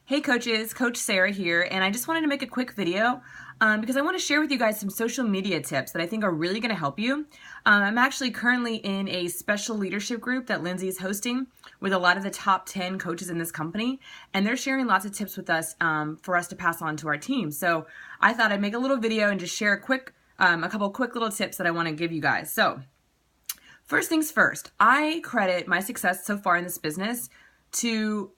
Hey coaches, Coach Sarah here, and I just wanted to make a quick video because I want to share with you guys some social media tips that I think are really going to help you. I'm actually currently in a special leadership group that Lindsay is hosting with a lot of the top 10 coaches in this company, and they're sharing lots of tips with us for us to pass on to our team. So I thought I'd make a little video and just share a couple quick little tips that I want to give you guys. So first things first, I credit my success so far in this business to,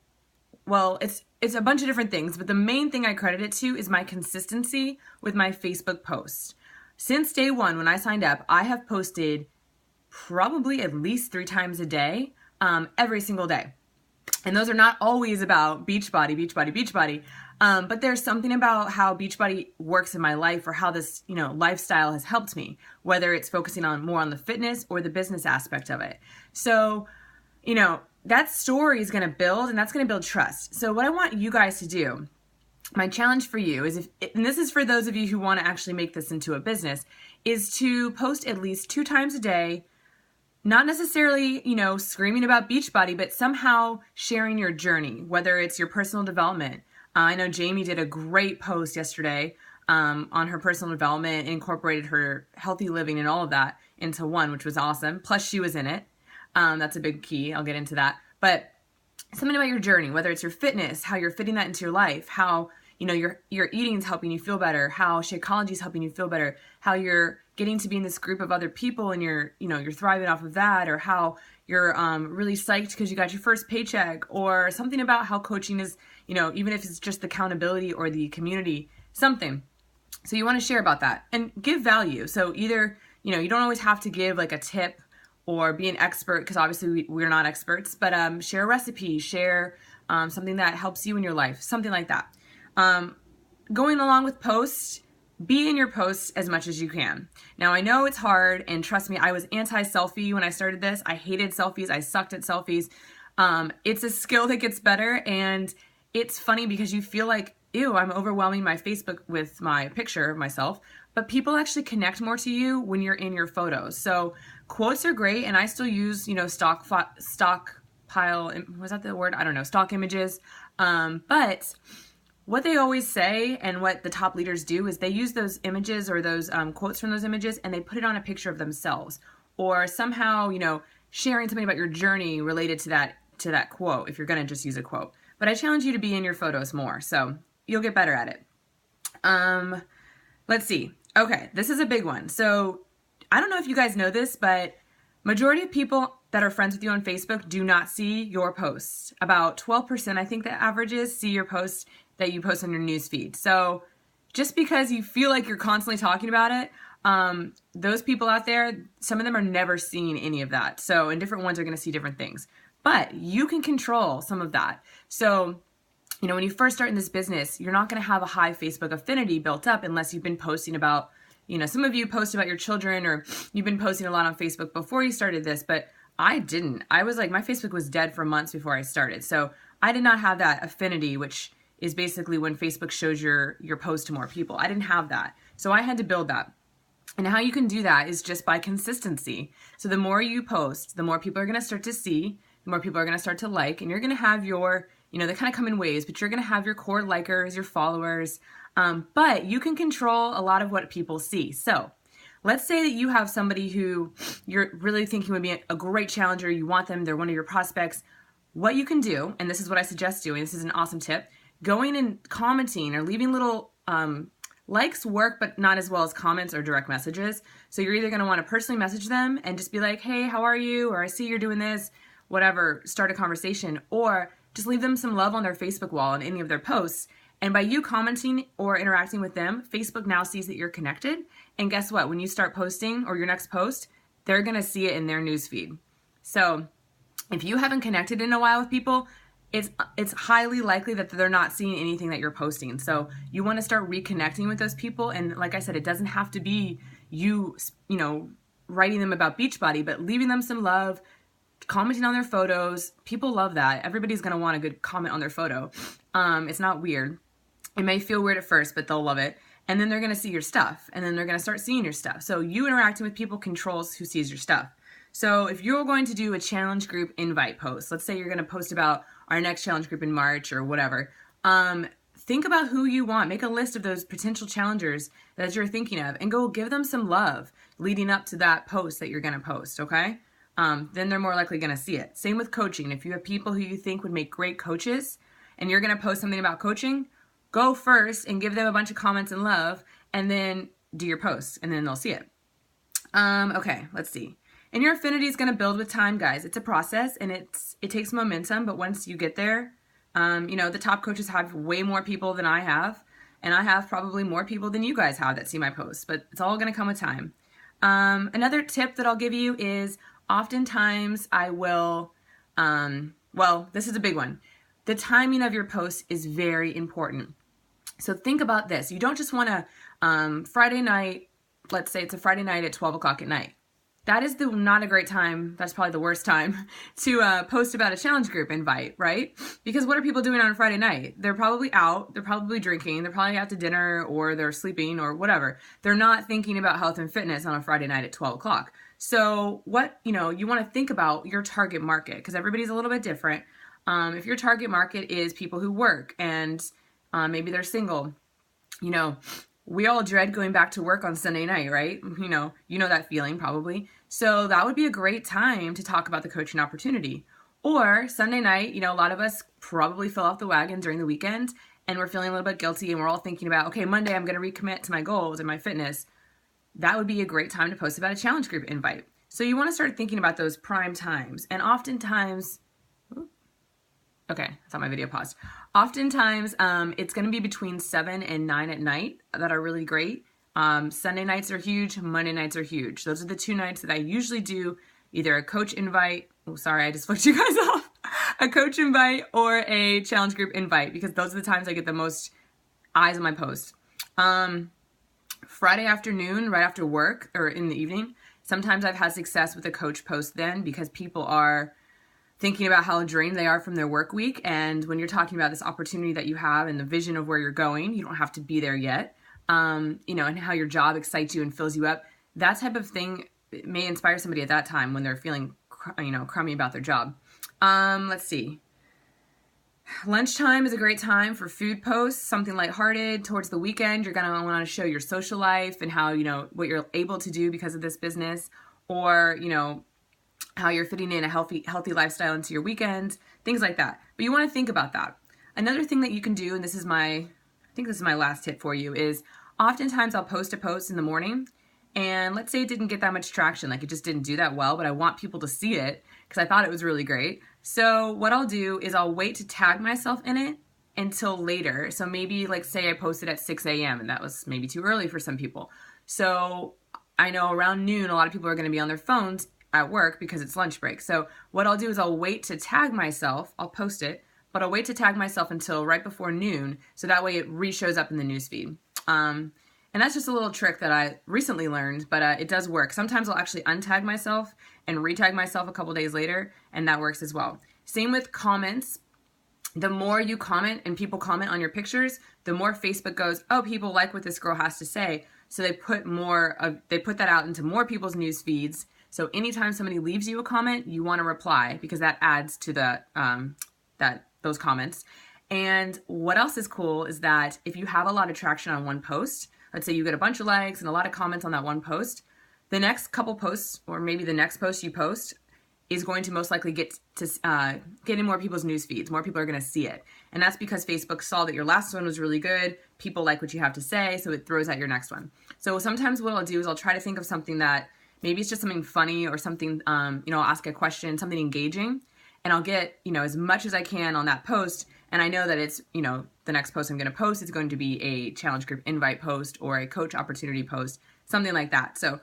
well, it's a bunch of different things, but the main thing I credit it to is my consistency with my Facebook posts. Since day one, when I signed up, I have posted probably at least 3 times a day, every single day. And those are not always about Beachbody, but there's something about how Beachbody works in my life or how this, lifestyle has helped me, whether it's focusing on more on the fitness or the business aspect of it. So, that story is going to build, and that's going to build trust. So what I want you guys to do, my challenge for you is, and this is for those of you who want to actually make this into a business, is to post at least 2 times a day, not necessarily, screaming about Beachbody, but somehow sharing your journey, whether it's your personal development. I know Jamie did a great post yesterday on her personal development, incorporated her healthy living and all of that into one, which was awesome. Plus she was in it. That's a big key. I'll get into that. But something about your journey, whether it's your fitness, how you're fitting that into your life, how, your eating is helping you feel better, how Shakeology is helping you feel better, how you're getting to be in this group of other people and you're thriving off of that, or how you're really psyched because you got your first paycheck, or something about how coaching is, even if it's just the accountability or the community, something. So you want to share about that and give value. So either, you don't always have to give like a tip or be an expert, because obviously we're not experts, but share a recipe, share something that helps you in your life, something like that. Going along with posts, be in your posts as much as you can. Now I know it's hard, and trust me, I was anti-selfie when I started this. I hated selfies. I sucked at selfies. It's a skill that gets better, and it's funny because you feel like, ew, I'm overwhelming my Facebook with my picture of myself, but people actually connect more to you when you're in your photos. So quotes are great, and I still use, stock images. But what they always say, and what the top leaders do, is they use those images or those quotes from those images, and they put it on a picture of themselves, or somehow, sharing something about your journey related to that quote, if you're going to just use a quote. But I challenge you to be in your photos more, so you'll get better at it. Let's see. Okay, this is a big one. So I don't know if you guys know this, but majority of people that are friends with you on Facebook do not see your posts. About 12%, I think the average is, see your posts that you post on your news feed. So just because you feel like you're constantly talking about it, those people out there, some of them are never seeing any of that. So, and different ones are going to see different things. But you can control some of that. So, when you first start in this business, you're not going to have a high Facebook affinity built up unless you've been posting about, some of you post about your children, or you've been posting a lot on Facebook before you started this, but I didn't. I was like, my Facebook was dead for months before I started. So I did not have that affinity, which is basically when Facebook shows your post to more people. I didn't have that. So I had to build that. And how you can do that is just by consistency. So the more you post, the more people are going to start to see, the more people are going to start to like, and you're going to have your, they kind of come in waves, but you're going to have your core likers, your followers, but you can control a lot of what people see. So let's say that you have somebody who you're really thinking would be a great challenger. You want them, they're one of your prospects. What you can do, and this is what I suggest doing, this is an awesome tip, going and commenting or leaving little likes work, but not as well as comments or direct messages. So you're either going to want to personally message them and just be like, hey, how are you? Or I see you're doing this, whatever, start a conversation, or just leave them some love on their Facebook wall on any of their posts. And by you commenting or interacting with them, Facebook now sees that you're connected. And guess what? When you start posting or your next post, they're going to see it in their newsfeed. So if you haven't connected in a while with people, it's highly likely that they're not seeing anything that you're posting. So you want to start reconnecting with those people. And like I said, it doesn't have to be you, writing them about Beachbody, but leaving them some love, commenting on their photos. People love that. Everybody's going to want a good comment on their photo. It's not weird. It may feel weird at first, but they'll love it. And then they're going to see your stuff, and then they're going to start seeing your stuff. So you interacting with people controls who sees your stuff. So if you're going to do a challenge group invite post, let's say you're going to post about our next challenge group in March or whatever, Think about who you want. Make a list of those potential challengers that you're thinking of and go give them some love leading up to that post that you're going to post, okay? Then they're more likely going to see it. Same with coaching. If you have people who you think would make great coaches and you're going to post something about coaching, go first and give them a bunch of comments and love and then do your post and then they'll see it. Okay, let's see. And your affinity is going to build with time, guys. It's a process and it takes momentum, but once you get there, the top coaches have way more people than I have, and I have probably more people than you guys have that see my posts, but it's all going to come with time. Another tip that I'll give you is oftentimes I will, this is a big one. The timing of your post is very important. So think about this. You don't just want to, Friday night, let's say it's a Friday night at 12 o'clock at night. That is not a great time. That's probably the worst time to post about a challenge group invite, right? Because what are people doing on a Friday night? They're probably out, they're probably drinking, they're probably out to dinner or they're sleeping or whatever. They're not thinking about health and fitness on a Friday night at 12 o'clock. So you want to think about your target market because everybody's a little bit different. If your target market is people who work and maybe they're single, we all dread going back to work on Sunday night, right? You know that feeling probably. So that would be a great time to talk about the coaching opportunity. Or Sunday night, a lot of us probably fell off the wagon during the weekend and we're feeling a little bit guilty and we're all thinking about, okay, Monday I'm going to recommit to my goals and my fitness. That would be a great time to post about a challenge group invite. So you want to start thinking about those prime times. And oftentimes, okay, I thought my video paused. Oftentimes, it's going to be between 7 and 9 at night that are really great. Sunday nights are huge. Monday nights are huge. Those are the 2 nights that I usually do either a coach invite. Oh, sorry, I just flipped you guys off. A coach invite or a challenge group invite because those are the times I get the most eyes on my post. Friday afternoon, right after work or in the evening, sometimes I've had success with a coach post then because people are thinking about how drained they are from their work week. And when you're talking about this opportunity that you have and the vision of where you're going, you don't have to be there yet, and how your job excites you and fills you up. That type of thing may inspire somebody at that time when they're feeling, crummy about their job. Let's see. Lunchtime is a great time for food posts, something lighthearted. Towards the weekend, you're going to want to show your social life and how, what you're able to do because of this business, or, how you're fitting in a healthy lifestyle into your weekends, things like that. But you want to think about that. Another thing that you can do, and I think this is my last tip for you, is oftentimes I'll post a post in the morning and let's say it didn't get that much traction, like it just didn't do that well, but I want people to see it because I thought it was really great. So what I'll do is I'll wait to tag myself in it until later. So maybe say I posted at 6 a.m. and that was maybe too early for some people. So I know around noon, a lot of people are going to be on their phones at work because it's lunch break. So what I'll do is I'll wait to tag myself. I'll post it, but I'll wait to tag myself until right before noon. So that way it re-shows up in the newsfeed. And that's just a little trick that I recently learned, but it does work. Sometimes I'll actually untag myself and retag myself a couple days later, and that works as well. Same with comments. The more you comment and people comment on your pictures, the more Facebook goes, oh, people like what this girl has to say. So they put that out into more people's news feeds. So anytime somebody leaves you a comment, you want to reply because that adds to those comments. And what else is cool is that if you have a lot of traction on one post, let's say you get a bunch of likes and a lot of comments on that one post, the next couple posts, or maybe the next post you post, is going to most likely get in more people's news feeds. More people are going to see it. And that's because Facebook saw that your last one was really good. People like what you have to say, so it throws out your next one. So sometimes what I'll do is I'll try to think of something that maybe it's just something funny or something, I'll ask a question, something engaging, and I'll get, as much as I can on that post. And I know that it's, the next post I'm going to post is going to be a challenge group invite post or a coach opportunity post, something like that. So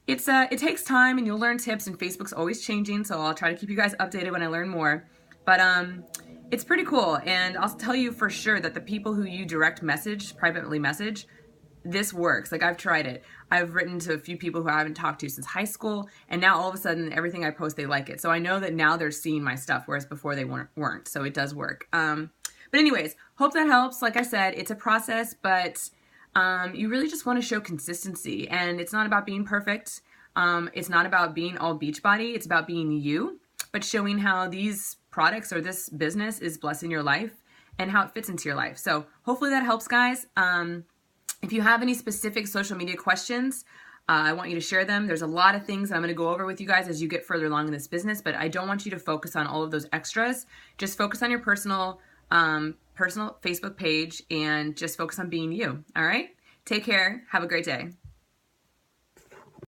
it takes time and you'll learn tips, and Facebook's always changing. So I'll try to keep you guys updated when I learn more, but it's pretty cool. And I'll tell you for sure that the people who you privately message, this works. I've tried it. I've written to a few people who I haven't talked to since high school, and now all of a sudden everything I post, they like it. So I know that now they're seeing my stuff, whereas before they weren't. So it does work. But anyways, hope that helps. Like I said, it's a process, but you really just want to show consistency, and it's not about being perfect. It's not about being all Beachbody. It's about being you, but showing how these products or this business is blessing your life and how it fits into your life. So hopefully that helps, guys. If you have any specific social media questions, I want you to share them. There's a lot of things that I'm going to go over with you guys as you get further along in this business, but I don't want you to focus on all of those extras. Just focus on your personal Facebook page and just focus on being you. All right? Take care. Have a great day.